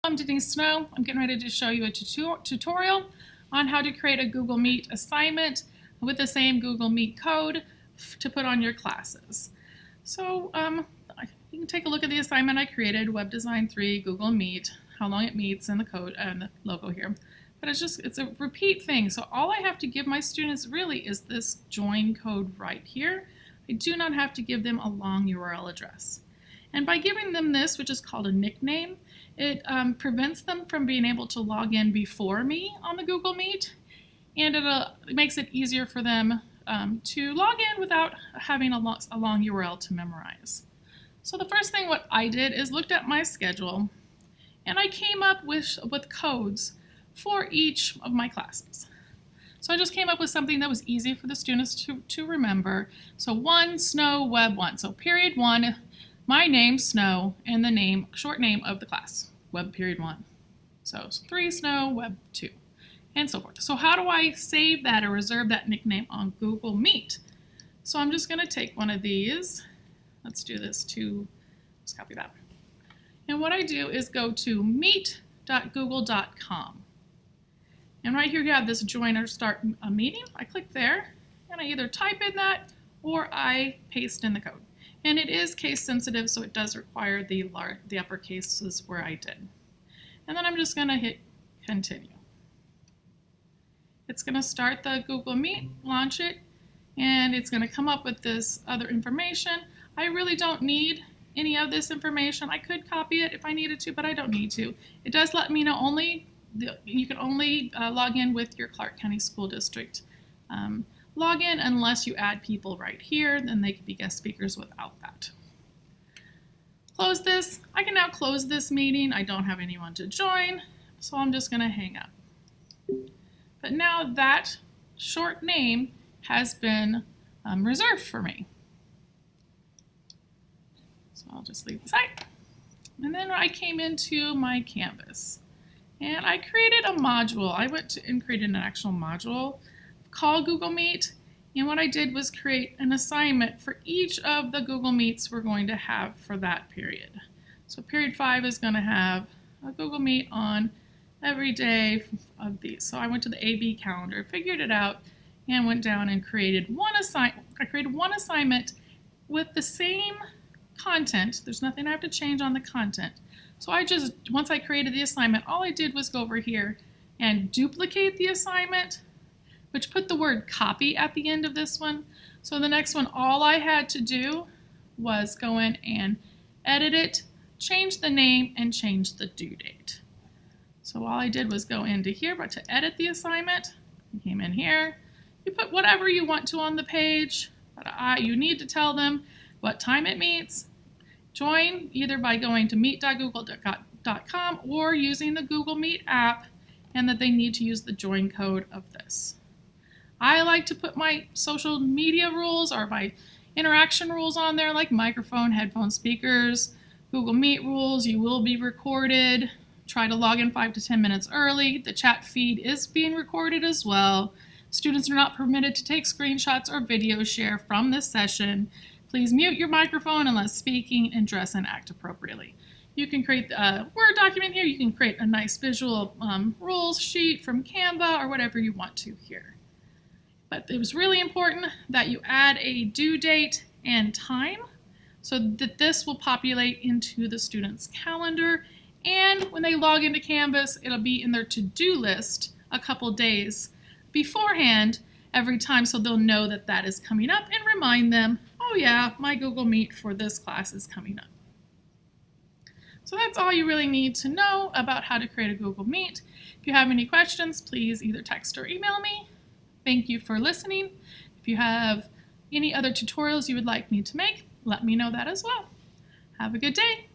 I'm Denise Snow. I'm getting ready to show you a tutorial on how to create a Google Meet assignment with the same Google Meet code to put on your classes. So you can take a look at the assignment I created, Web Design 3, Google Meet, how long it meets, and the code and the logo here. But it's a repeat thing. So all I have to give my students really is this join code right here. I do not have to give them a long URL address. And by giving them this, which is called a nickname, it prevents them from being able to log in before me on the Google Meet, and it makes it easier for them to log in without having a long URL to memorize. So the first thing what I did is looked at my schedule, and I came up with codes for each of my classes. So I just came up with something that was easy for the students to remember. So 1, Snow, Web 1. So period 1, my name, Snow, and the short name of the class, Web period 1. So 3, Snow, Web 2, and so forth. So how do I save that or reserve that nickname on Google Meet? So I'm just going to take one of these. Let's do this let's copy that. And what I do is go to meet.google.com. And right here you have this join or start a meeting. I click there, and I either type in that or I paste in the code. And it is case sensitive, so it does require the upper cases where I did. And then I'm just going to hit continue. It's going to start the Google Meet, launch it, and it's going to come up with this other information. I really don't need any of this information. I could copy it if I needed to, but I don't need to. It does let me know you can only log in with your Clark County School District login unless you add people right here, then they could be guest speakers without that. Close this. I can now close this meeting. I don't have anyone to join, so I'm just going to hang up. But now that short name has been reserved for me. So I'll just leave the site. And then I came into my Canvas and I created a module. I went and created an actual module called Google Meet, and what I did was create an assignment for each of the Google Meets we're going to have for that period. So period 5 is going to have a Google Meet on every day of these. So I went to the AB calendar, figured it out, and went down and created one assignment with the same content. There's nothing I have to change on the content. So once I created the assignment, all I did was go over here and duplicate the assignment, which put the word copy at the end of this one. So the next one, all I had to do was go in and edit it, change the name, and change the due date. So all I did was go into here, but to edit the assignment, you came in here, you put whatever you want to on the page, but you need to tell them what time it meets. Join either by going to meet.google.com or using the Google Meet app, and that they need to use the join code of this. I like to put my social media rules or my interaction rules on there, like microphone, headphone, speakers, Google Meet rules. You will be recorded. Try to log in 5 to 10 minutes early. The chat feed is being recorded as well. Students are not permitted to take screenshots or video share from this session. Please mute your microphone unless speaking, and dress and act appropriately. You can create a Word document here. You can create a nice visual rules sheet from Canva or whatever you want to here. But it was really important that you add a due date and time so that this will populate into the student's calendar. And when they log into Canvas, it'll be in their to-do list a couple days beforehand every time, so they'll know that that is coming up and remind them, oh yeah, my Google Meet for this class is coming up. So that's all you really need to know about how to create a Google Meet. If you have any questions, please either text or email me. Thank you for listening. If you have any other tutorials you would like me to make, let me know that as well. Have a good day.